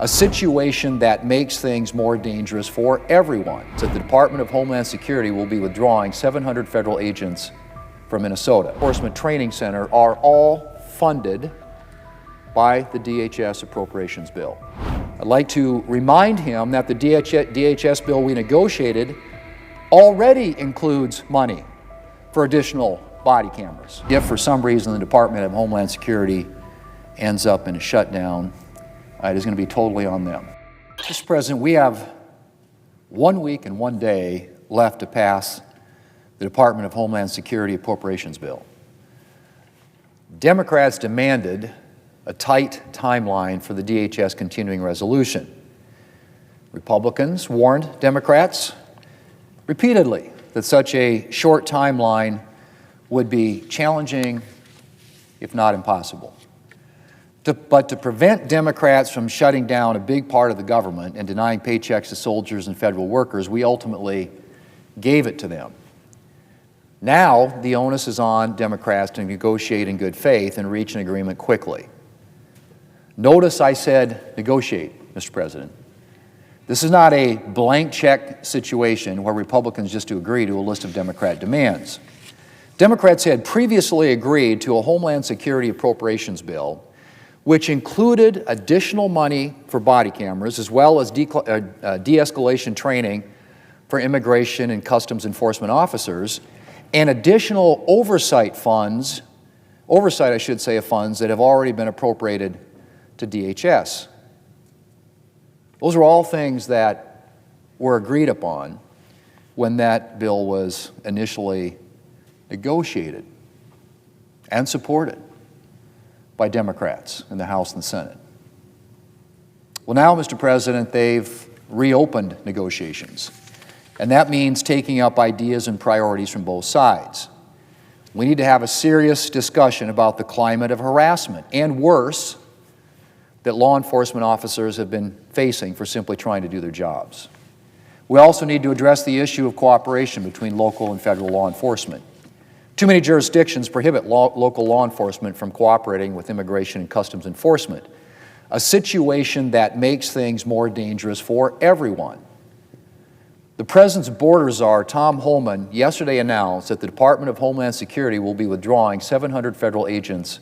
a situation that makes things more dangerous for everyone. So the Department of Homeland Security will be withdrawing 700 federal agents from Minnesota. Enforcement Training Center are all funded by the DHS appropriations bill. I'd like to remind him that the DHS bill we negotiated already includes money for additional body cameras. If for some reason the Department of Homeland Security ends up in a shutdown, it is going to be totally on them. Mr. President, we have 1 week and 1 day left to pass the Department of Homeland Security appropriations bill. Democrats demanded a tight timeline for the DHS continuing resolution. Republicans warned Democrats repeatedly that such a short timeline would be challenging, if not impossible. But to prevent Democrats from shutting down a big part of the government and denying paychecks to soldiers and federal workers, we ultimately gave it to them. Now, the onus is on Democrats to negotiate in good faith and reach an agreement quickly. Notice I said negotiate, Mr. President. This is not a blank check situation where Republicans just agree to a list of Democrat demands. Democrats had previously agreed to a Homeland Security appropriations bill which included additional money for body cameras as well as de-escalation training for immigration and customs enforcement officers, and additional oversight of funds that have already been appropriated to DHS. Those are all things that were agreed upon when that bill was initially negotiated and supported by Democrats in the House and the Senate. Well, now, Mr. President, they've reopened negotiations, and that means taking up ideas and priorities from both sides. We need to have a serious discussion about the climate of harassment, and worse, that law enforcement officers have been facing for simply trying to do their jobs. We also need to address the issue of cooperation between local and federal law enforcement. Too many jurisdictions prohibit local law enforcement from cooperating with immigration and customs enforcement, a situation that makes things more dangerous for everyone. The President's border czar, Tom Homan, yesterday announced that the Department of Homeland Security will be withdrawing 700 federal agents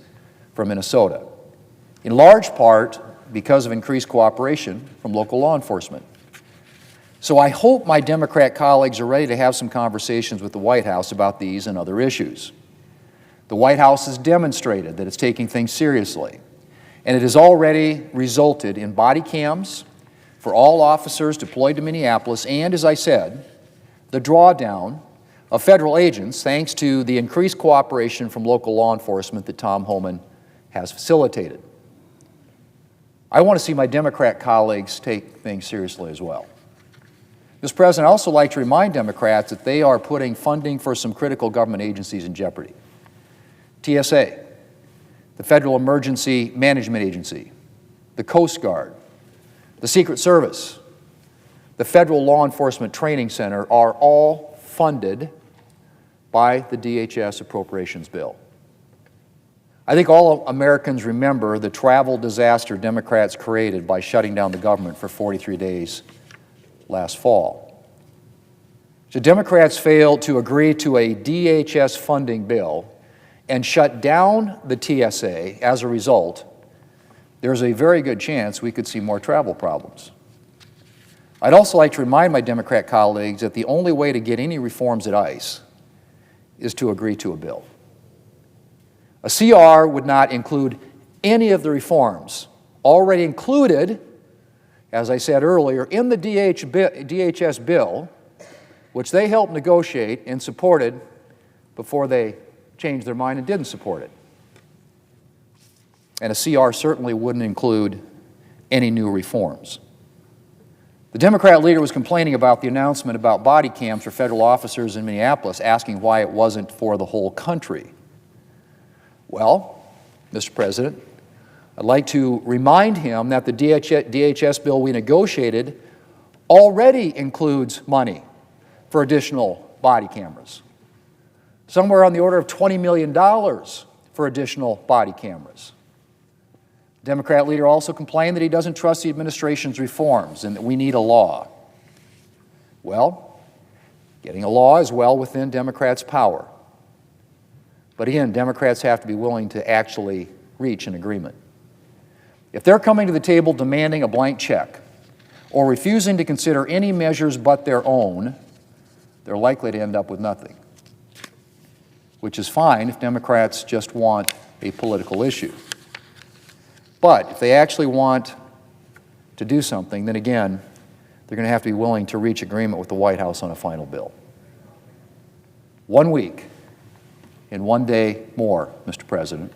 from Minnesota, in large part because of increased cooperation from local law enforcement. So I hope my Democrat colleagues are ready to have some conversations with the White House about these and other issues. The White House has demonstrated that it's taking things seriously, and it has already resulted in body cams for all officers deployed to Minneapolis and, as I said, the drawdown of federal agents thanks to the increased cooperation from local law enforcement that Tom Homan has facilitated. I want to see my Democrat colleagues take things seriously as well. Mr. President, I'd also like to remind Democrats that they are putting funding for some critical government agencies in jeopardy. TSA, the Federal Emergency Management Agency, the Coast Guard, the Secret Service, the Federal Law Enforcement Training Center are all funded by the DHS appropriations bill. I think all Americans remember the travel disaster Democrats created by shutting down the government for 43 days last fall. So Democrats failed to agree to a DHS funding bill and shut down the TSA. As a result, there's a very good chance we could see more travel problems. I'd also like to remind my Democrat colleagues that the only way to get any reforms at ICE is to agree to a bill. A CR would not include any of the reforms already included, as I said earlier, in the DHS bill, which they helped negotiate and supported before they changed their mind and didn't support it. And a CR certainly wouldn't include any new reforms. The Democrat leader was complaining about the announcement about body cams for federal officers in Minneapolis, asking why it wasn't for the whole country. Well, Mr. President, I'd like to remind him that the DHS bill we negotiated already includes money for additional body cameras, somewhere on the order of $20 million for additional body cameras. Democrat leader also complained that he doesn't trust the administration's reforms and that we need a law. Well, getting a law is well within Democrats' power. But again, Democrats have to be willing to actually reach an agreement. If they're coming to the table demanding a blank check or refusing to consider any measures but their own, they're likely to end up with nothing, which is fine if Democrats just want a political issue. But if they actually want to do something, then again, they're going to have to be willing to reach agreement with the White House on a final bill. 1 week and 1 day more, Mr. President.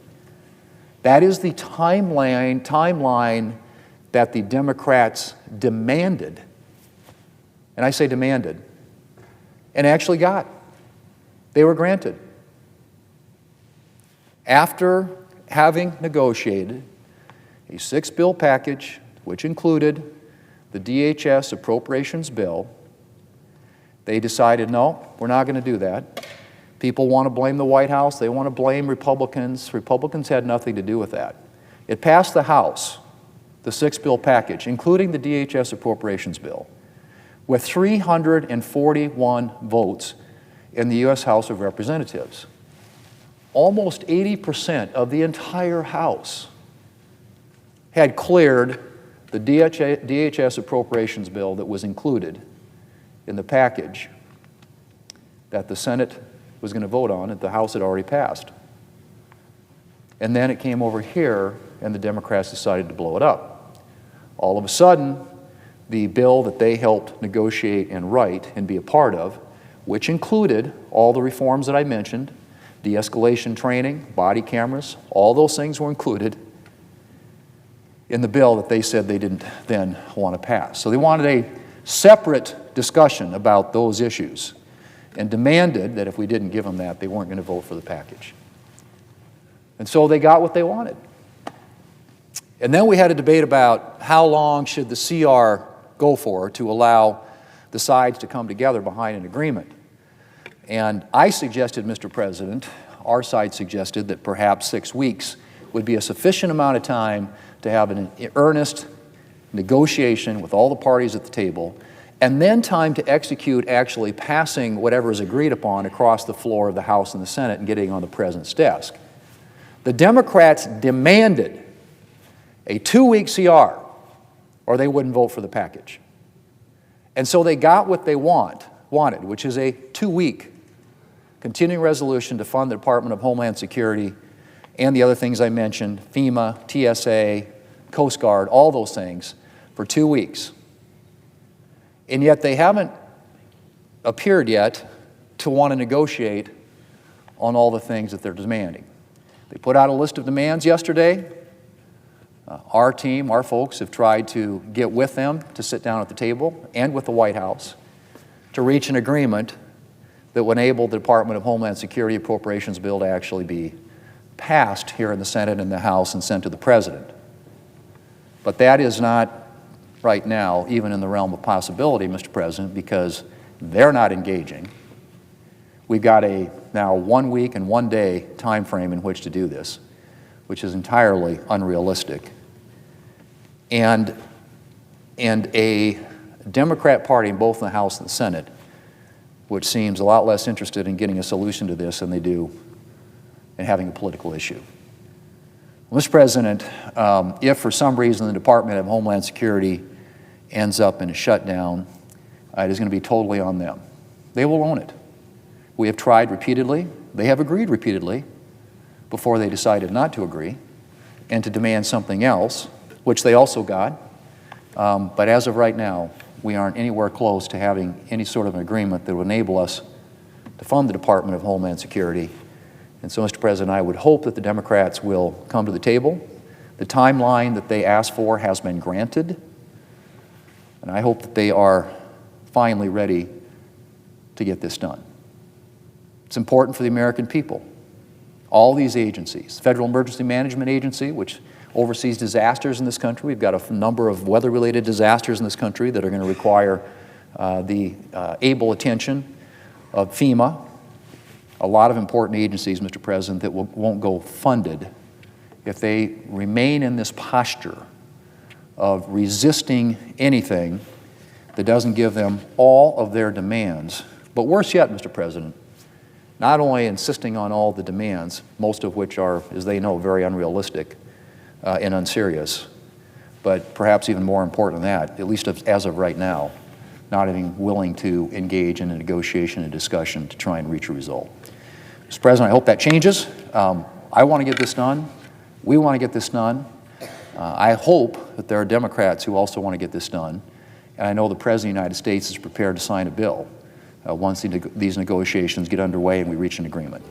That is the timeline that the Democrats demanded, and I say demanded, and actually got. They were granted. After having negotiated a 6-bill package, which included the DHS appropriations bill, they decided, no, we're not going to do that. People want to blame the White House. They want to blame Republicans. Republicans had nothing to do with that. It passed the House, the 6-bill package, including the DHS appropriations bill, with 341 votes in the U.S. House of Representatives. Almost 80% of the entire House had cleared the DHS appropriations bill that was included in the package that the Senate was going to vote on that the House had already passed. And then it came over here and the Democrats decided to blow it up. All of a sudden, the bill that they helped negotiate and write and be a part of, which included all the reforms that I mentioned, de-escalation training, body cameras, all those things were included in the bill that they said they didn't then want to pass. So they wanted a separate discussion about those issues and demanded that if we didn't give them that, they weren't going to vote for the package. And so they got what they wanted. And then we had a debate about how long should the CR go for to allow the sides to come together behind an agreement. And I suggested, Mr. President, our side suggested that perhaps 6 weeks would be a sufficient amount of time to have an earnest negotiation with all the parties at the table, and then time to execute actually passing whatever is agreed upon across the floor of the House and the Senate and getting on the President's desk. The Democrats demanded a 2-week CR or they wouldn't vote for the package. And so they got what they wanted, which is a 2-week continuing resolution to fund the Department of Homeland Security and the other things I mentioned, FEMA, TSA, Coast Guard, all those things, for 2 weeks. And yet they haven't appeared yet to want to negotiate on all the things that they're demanding. They put out a list of demands yesterday. Our team, our folks, have tried to get with them to sit down at the table and with the White House to reach an agreement that would enable the Department of Homeland Security appropriations bill to actually be passed here in the Senate and the House and sent to the President. But that is not right now even in the realm of possibility, Mr. President, because they're not engaging. We've got a now 1 week and 1 day time frame in which to do this, which is entirely unrealistic. And a Democrat Party in both the House and the Senate, which seems a lot less interested in getting a solution to this than they do in having a political issue. Mr. President, if for some reason the Department of Homeland Security ends up in a shutdown, it is going to be totally on them. They will own it. We have tried repeatedly. They have agreed repeatedly before they decided not to agree and to demand something else, which they also got. But as of right now, we aren't anywhere close to having any sort of an agreement that would enable us to fund the Department of Homeland Security. And so, Mr. President, I would hope that the Democrats will come to the table. The timeline that they asked for has been granted, and I hope that they are finally ready to get this done. It's important for the American people. All these agencies, Federal Emergency Management Agency, which oversees disasters in this country. We've got a number of weather-related disasters in this country that are going to require the able attention of FEMA. A lot of important agencies, Mr. President, that won't go funded if they remain in this posture of resisting anything that doesn't give them all of their demands, but worse yet, Mr. President, not only insisting on all the demands, most of which are, as they know, very unrealistic and unserious, but perhaps even more important than that, at least as of right now, not even willing to engage in a negotiation and discussion to try and reach a result. Mr. President, I hope that changes. I want to get this done. We want to get this done. I hope that there are Democrats who also want to get this done. And I know the President of the United States is prepared to sign a bill once these negotiations get underway and we reach an agreement.